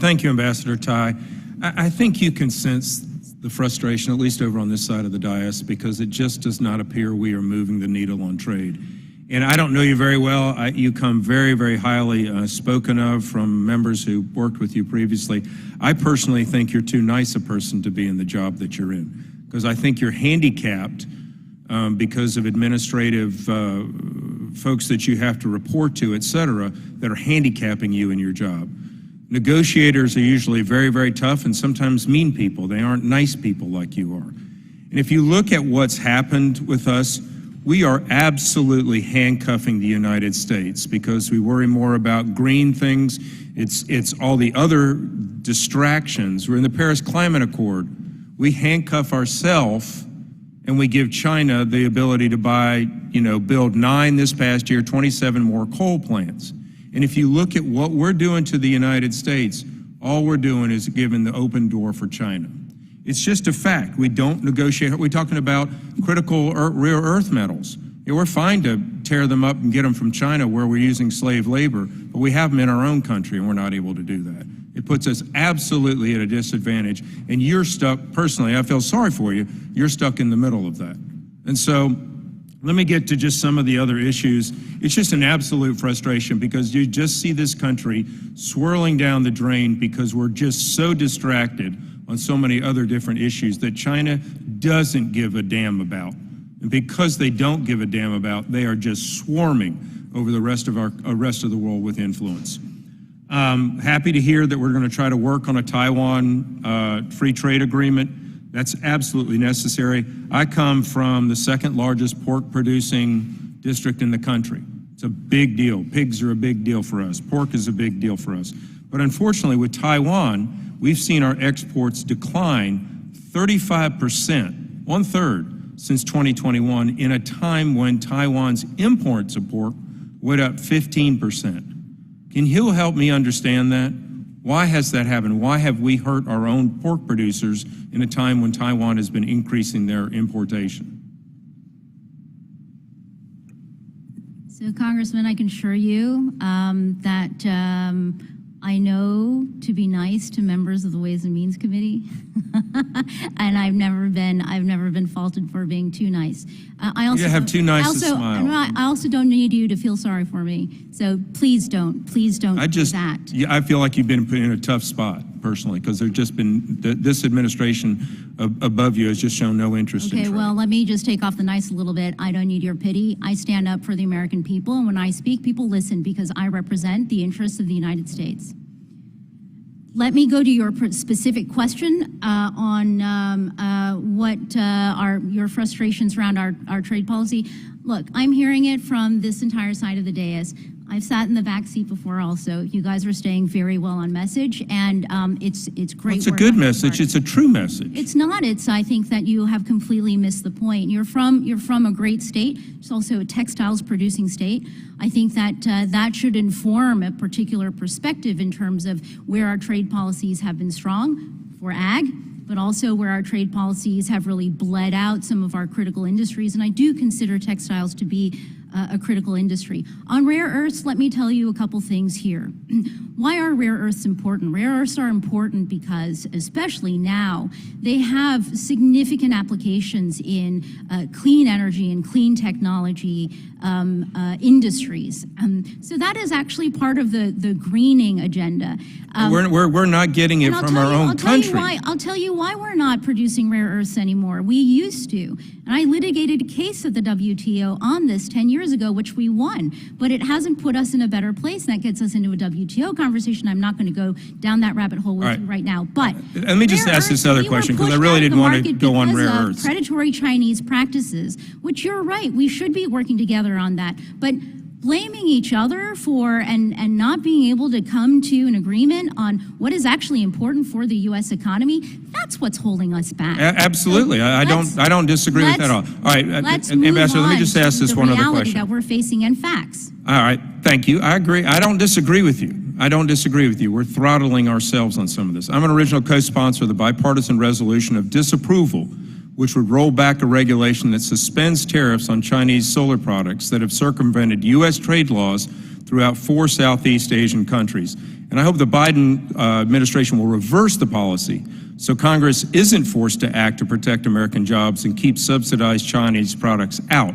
Thank you, Ambassador Tai. I think you can sense the frustration, at least over on this side of the dais, because it just does not appear we are moving the needle on trade. And I don't know you very well. You come very, very highly spoken of from members who worked with you previously. I personally think you're too nice a person to be in the job that you're in, because I think you're handicapped because of administrative folks that you have to report to, et cetera, that are handicapping you in your job. Negotiators are usually very, very tough and sometimes mean people. They aren't nice people like you are. And if you look at what's happened with us, we are absolutely handcuffing the United States because we worry more about green things. It's all the other distractions. We're in the Paris Climate Accord. We handcuff ourselves and we give China the ability to build 9 this past year, 27 more coal plants. And if you look at what we're doing to the United States, all we're doing is giving the open door for China. It's just a fact. We don't negotiate. We're talking about critical rare earth metals. We're fine to tear them up and get them from China where we're using slave labor, but we have them in our own country and we're not able to do that. It puts us absolutely at a disadvantage, and you're stuck, personally, I feel sorry for you, you're stuck in the middle of that. And so, let me get to just some of the other issues. It's just an absolute frustration because you just see this country swirling down the drain because we're just so distracted on so many other different issues that China doesn't give a damn about. And because they don't give a damn about, they are just swarming over the rest of the world with influence. Happy to hear that we're going to try to work on a Taiwan free trade agreement. That's absolutely necessary. I come from the second largest pork producing district in the country. It's a big deal. Pigs are a big deal for us. Pork is a big deal for us. But unfortunately with Taiwan, we've seen our exports decline 35%, 1/3 since 2021, in a time when Taiwan's imports of pork went up 15%. Can you help me understand that? Why has that happened? Why have we hurt our own pork producers in a time when Taiwan has been increasing their importation? So, Congressman, I can assure you that I know to be nice to members of the Ways and Means Committee, and I've never been faulted for being too nice. I also have too nice a smile. I also don't need you to feel sorry for me. So please don't do that. Yeah, I feel like you've been put in a tough spot personally because there's just been this administration above you has just shown no interest in trade. Okay, well, let me just take off the nice a little bit. I don't need your pity. I stand up for the American people, and when I speak, people listen because I represent the interests of the United States. Let me go to your specific question on what are your frustrations around our trade policy. Look, I'm hearing it from this entire side of the dais. I've sat in the back seat before also. You guys are staying very well on message, and it's great. Well, it's a good message. It's a true message. It's not. I think that you have completely missed the point. You're from a great state. It's also a textiles producing state. I think that that should inform a particular perspective in terms of where our trade policies have been strong for ag, but also where our trade policies have really bled out some of our critical industries. And I do consider textiles to be a critical industry. On rare earths, let me tell you a couple things here. Why are rare earths important? Rare earths are important because, especially now, they have significant applications in clean energy and clean technology industries. So that is actually part of the greening agenda. We're not getting it from our own country. I'll tell you why we're not producing rare earths anymore. We used to. And I litigated a case at the WTO on this 10 years ago, which we won. But it hasn't put us in a better place. That gets us into a WTO conversation. I'm not going to go down that rabbit hole with you right now. But let me just ask this other question, because I really didn't want to go on rare earths. Predatory Chinese practices, which you're right, we should be working together on that. But blaming each other for and not being able to come to an agreement on what is actually important for the U.S. economy, that's what's holding us back. Absolutely. So I don't disagree with that at all. All right, Ambassador, let me just ask this one other question. The reality that we're facing and facts. All right, thank you. I agree. I don't disagree with you. I don't disagree with you. We're throttling ourselves on some of this. I'm an original co-sponsor of the bipartisan resolution of disapproval, which would roll back a regulation that suspends tariffs on Chinese solar products that have circumvented U.S. trade laws throughout 4 Southeast Asian countries. And I hope the Biden administration will reverse the policy so Congress isn't forced to act to protect American jobs and keep subsidized Chinese products out.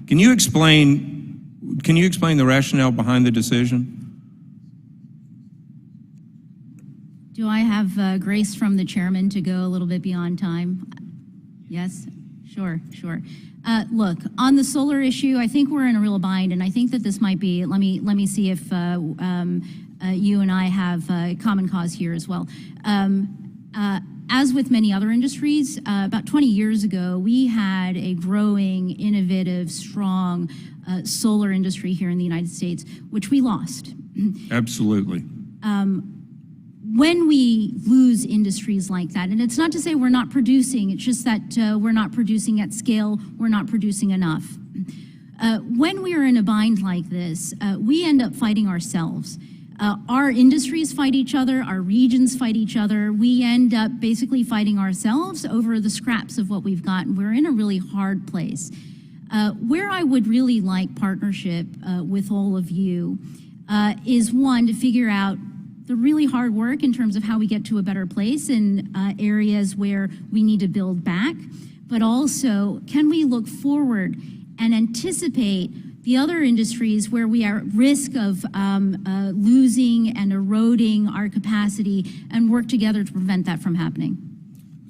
Can you explain the rationale behind the decision? Do I have grace from the chairman to go a little bit beyond time? Yes? Sure. Look, on the solar issue, I think we're in a real bind, and I think that this might be, let me see if you and I have common cause here as well. As with many other industries, about 20 years ago, we had a growing, innovative, strong solar industry here in the United States, which we lost. Absolutely. When we lose industries like that, and it's not to say we're not producing, it's just that we're not producing at scale, we're not producing enough. When we are in a bind like this, we end up fighting ourselves. Our industries fight each other, our regions fight each other. We end up basically fighting ourselves over the scraps of what we've got, and we're in a really hard place. Where I would really like partnership with all of you is, one, to figure out the really hard work in terms of how we get to a better place in areas where we need to build back, but also, can we look forward and anticipate the other industries where we are at risk of losing and eroding our capacity and work together to prevent that from happening?